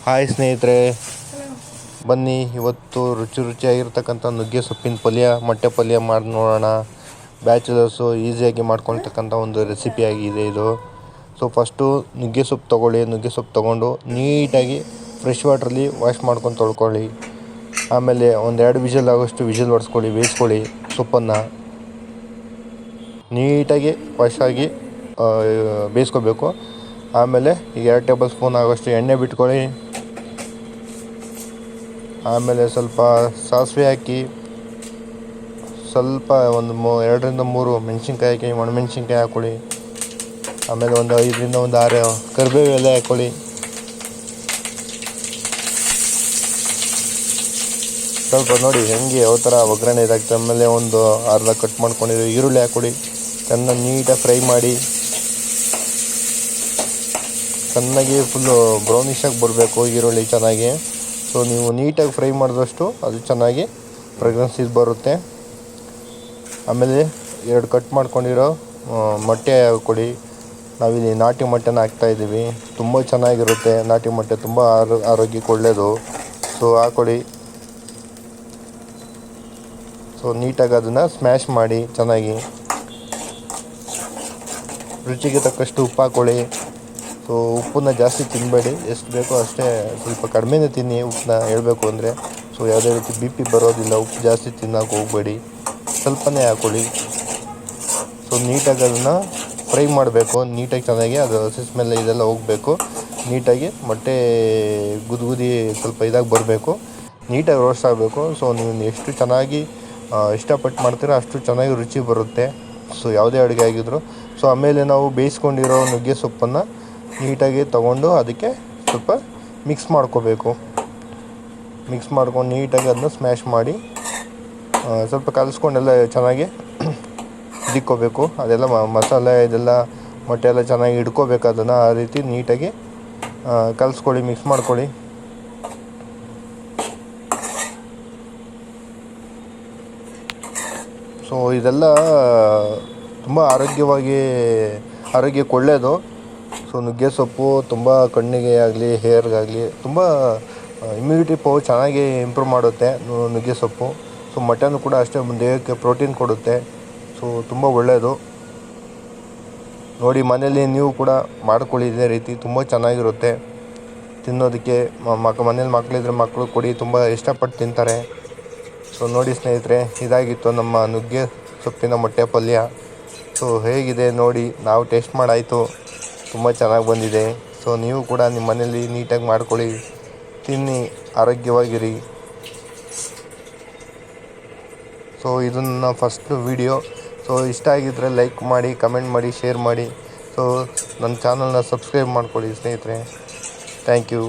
Hi ಸ್ನೇಹಿತರೆ, ಬನ್ನಿ ಇವತ್ತು ರುಚಿಯಾಗಿರ್ತಕ್ಕಂಥ ನುಗ್ಗೆ ಸೊಪ್ಪಿನ ಪಲ್ಯ, ಮೊಟ್ಟೆ ಪಲ್ಯ ಮಾಡಿ ನೋಡೋಣ. ಬ್ಯಾಚುಲರ್ಸು ಈಸಿಯಾಗಿ ಮಾಡ್ಕೊಳ್ತಕ್ಕಂಥ ಒಂದು ರೆಸಿಪಿಯಾಗಿದೆ ಇದು. ಸೊ ಫಸ್ಟು ನುಗ್ಗೆ ಸೊಪ್ಪು ತೊಗೊಳ್ಳಿ. ನುಗ್ಗೆ ಸೊಪ್ಪು ತೊಗೊಂಡು ನೀಟಾಗಿ ಫ್ರೆಶ್ ವಾಟ್ರಲ್ಲಿ ವಾಶ್ ಮಾಡ್ಕೊಂಡು ತೊಳ್ಕೊಳ್ಳಿ. ಆಮೇಲೆ ಒಂದೆರಡು ವಿಷಲ್ ಆಗೋಷ್ಟು ವಿಷಲ್ ಹೊಡೆಸ್ಕೊಳ್ಳಿ, ಬೇಯಿಸ್ಕೊಳ್ಳಿ. ಸೊಪ್ಪನ್ನು ನೀಟಾಗಿ ವಾಶ್ ಆಗಿ ಬೇಯಿಸ್ಕೋಬೇಕು. ಆಮೇಲೆ ಈಗ 2 ಟೇಬಲ್ ಸ್ಪೂನ್ ಆಗೋಷ್ಟು ಎಣ್ಣೆ ಬಿಟ್ಕೊಳ್ಳಿ. ಆಮೇಲೆ ಸ್ವಲ್ಪ ಸಾಸಿವೆ ಹಾಕಿ, ಸ್ವಲ್ಪ ಒಂದು 2ರಿಂದ 3 ಮೆಣಸಿನ್ಕಾಯಿ ಹಾಕಿ, ಒಣಮೆಣಸಿನ್ಕಾಯಿ ಹಾಕ್ಕೊಳ್ಳಿ. ಆಮೇಲೆ ಒಂದು 5ರಿಂದ 6 ಕರಿಬೇವು ಎಲೆ ಹಾಕ್ಕೊಳ್ಳಿ. ಸ್ವಲ್ಪ ನೋಡಿ ಹೆಂಗೆ ಯಾವ ಥರ ಒಗ್ಗರಣೆ ಇದಾಗ್ತದೆ. ಆಮೇಲೆ ಒಂದು ಅರ್ಧ ಕಟ್ ಮಾಡ್ಕೊಂಡಿರೋ ಈರುಳ್ಳಿ ಹಾಕ್ಕೊಳ್ಳಿ. ಚೆನ್ನಾಗಿ ನೀಟಾಗಿ ಫ್ರೈ ಮಾಡಿ, ಚೆನ್ನಾಗಿ ಫುಲ್ಲು ಬ್ರೌನಿಷಾಗಿ ಬರಬೇಕು ಈರುಳ್ಳಿ ಚೆನ್ನಾಗಿ. ಸೊ ನೀವು ನೀಟಾಗಿ ಫ್ರೈ ಮಾಡಿದಷ್ಟು ಅದು ಚೆನ್ನಾಗಿ ಫ್ರೆಗ್ರೆನ್ಸ್ ಬರುತ್ತೆ. ಆಮೇಲೆ 2 ಕಟ್ ಮಾಡ್ಕೊಂಡಿರೋ ಮೊಟ್ಟೆ ಹಾಕ್ಕೊಳ್ಳಿ. ನಾವಿಲ್ಲಿ ನಾಟಿ ಮೊಟ್ಟೆನ ಹಾಕ್ತಾಯಿದ್ದೀವಿ. ತುಂಬ ಚೆನ್ನಾಗಿರುತ್ತೆ ನಾಟಿ ಮೊಟ್ಟೆ, ತುಂಬ ಆರೋಗ್ಯಕ್ಕೆ ಒಳ್ಳೆಯದು. ಸೊ ಹಾಕ್ಕೊಳ್ಳಿ. ಸೊ ನೀಟಾಗಿ ಅದನ್ನು ಸ್ಮ್ಯಾಶ್ ಮಾಡಿ ಚೆನ್ನಾಗಿ. ರುಚಿಗೆ ತಕ್ಕಷ್ಟು ಉಪ್ಪು ಹಾಕ್ಕೊಳ್ಳಿ. ಸೊ ಉಪ್ಪನ್ನ ಜಾಸ್ತಿ ತಿನ್ನಬೇಡಿ, ಎಷ್ಟು ಬೇಕೋ ಅಷ್ಟೇ, ಸ್ವಲ್ಪ ಕಡಿಮೆನೇ ತಿನ್ನಿ ಉಪ್ಪನ್ನ ಹೇಳಬೇಕು ಅಂದರೆ. ಸೊ ಯಾವುದೇ ರೀತಿ BP ಬರೋದಿಲ್ಲ. ಉಪ್ಪು ಜಾಸ್ತಿ ತಿನ್ನೋಕೆ ಹೋಗಬೇಡಿ, ಸ್ವಲ್ಪನೇ ಹಾಕ್ಕೊಳ್ಳಿ. ಸೊ ನೀಟಾಗಿ ಅದನ್ನು ಫ್ರೈ ಮಾಡಬೇಕು. ನೀಟಾಗಿ ಚೆನ್ನಾಗಿ ಅದು ಹಸಿ ಸ್ಮೆಲ್ ಇದೆಲ್ಲ ಹೋಗಬೇಕು. ನೀಟಾಗಿ ಮೊಟ್ಟೆ ಗುದಿ ಸ್ವಲ್ಪ ಇದಾಗಿ ಬರಬೇಕು, ನೀಟಾಗಿ ರೋಸ್ಟ್ ಆಗಬೇಕು. ಸೊ ನೀವು ಎಷ್ಟು ಚೆನ್ನಾಗಿ ಇಷ್ಟಪಟ್ಟು ಮಾಡ್ತೀರೋ ಅಷ್ಟು ಚೆನ್ನಾಗಿ ರುಚಿ ಬರುತ್ತೆ. ಸೊ ಯಾವುದೇ ಅಡುಗೆ ಆಗಿದ್ರು. ಸೊ ಆಮೇಲೆ ನಾವು ಬೇಯಿಸ್ಕೊಂಡಿರೋ ನುಗ್ಗೆ ಸೊಪ್ಪನ್ನು ನೀಟಾಗಿ ತೊಗೊಂಡು ಅದಕ್ಕೆ ಸ್ವಲ್ಪ ಮಿಕ್ಸ್ ಮಾಡ್ಕೋಬೇಕು. ಮಿಕ್ಸ್ ಮಾಡ್ಕೊಂಡು ನೀಟಾಗಿ ಅದನ್ನ ಸ್ಮ್ಯಾಶ್ ಮಾಡಿ ಸ್ವಲ್ಪ ಕಲಿಸ್ಕೊಂಡೆಲ್ಲ ಚೆನ್ನಾಗಿ ಇಕ್ಕೋಬೇಕು. ಅದೆಲ್ಲ ಮಸಾಲೆ ಇದೆಲ್ಲ ಮೊಟ್ಟೆ ಎಲ್ಲ ಚೆನ್ನಾಗಿ ಹಿಡ್ಕೋಬೇಕು. ಅದನ್ನು ಆ ರೀತಿ ನೀಟಾಗಿ ಕಲಿಸ್ಕೊಳ್ಳಿ, ಮಿಕ್ಸ್ ಮಾಡ್ಕೊಳ್ಳಿ. ಸೊ ಇದೆಲ್ಲ ತುಂಬ ಆರೋಗ್ಯಕ್ಕೆ ಒಳ್ಳೆಯದು. ಸೊ ನುಗ್ಗೆ ಸೊಪ್ಪು ತುಂಬ ಕಣ್ಣಿಗೆ ಆಗಲಿ ಹೇರ್ಗಾಗಲಿ ತುಂಬ ಇಮ್ಯುನಿಟಿ ಪವರ್ ಚೆನ್ನಾಗಿ ಇಂಪ್ರೂವ್ ಮಾಡುತ್ತೆ ನುಗ್ಗೆ ಸೊಪ್ಪು. ಸೊ ಮಟನ್ ಕೂಡ ಅಷ್ಟೇ, ದೇಹಕ್ಕೆ ಪ್ರೋಟೀನ್ ಕೊಡುತ್ತೆ. ಸೊ ತುಂಬ ಒಳ್ಳೆಯದು. ನೋಡಿ ಮನೇಲಿ ನೀವು ಕೂಡ ಮಾಡ್ಕೊಳ್ಳಿ ಇದೇ ರೀತಿ, ತುಂಬ ಚೆನ್ನಾಗಿರುತ್ತೆ ತಿನ್ನೋದಕ್ಕೆ. ಮನೇಲಿ ಮಕ್ಕಳಿದ್ರೆ ಮಕ್ಕಳು ಕೊಡಿ, ತುಂಬ ಇಷ್ಟಪಟ್ಟು ತಿಂತಾರೆ. ಸೊ ನೋಡಿ ಸ್ನೇಹಿತರೆ, ಇದಾಗಿತ್ತು ನಮ್ಮ ನುಗ್ಗೆ ಸೊಪ್ಪಿನ ಮೊಟ್ಟೆ ಪಲ್ಯ. ಸೊ ಹೇಗಿದೆ ನೋಡಿ, ನಾವು ಟೇಸ್ಟ್ ಮಾಡಾಯಿತು, ತುಂಬ ಚೆನ್ನಾಗಿ ಬಂದಿದೆ. ಸೊ ನೀವು ಕೂಡ ನಿಮ್ಮ ಮನೇಲಿ ನೀಟಾಗಿ ಮಾಡ್ಕೊಳ್ಳಿ, ತಿನ್ನಿ, ಆರೋಗ್ಯವಾಗಿರಿ. ಸೊ ಇದು ನನ್ನ ಫಸ್ಟ್ ವಿಡಿಯೋ. ಸೊ ಇಷ್ಟ ಆಗಿದ್ದರೆ ಲೈಕ್ ಮಾಡಿ, ಕಮೆಂಟ್ ಮಾಡಿ, ಶೇರ್ ಮಾಡಿ. ಸೊ ನನ್ನ ಚಾನಲ್ನ ಸಬ್ಸ್ಕ್ರೈಬ್ ಮಾಡ್ಕೊಳ್ಳಿ ಸ್ನೇಹಿತರೆ. Thank you.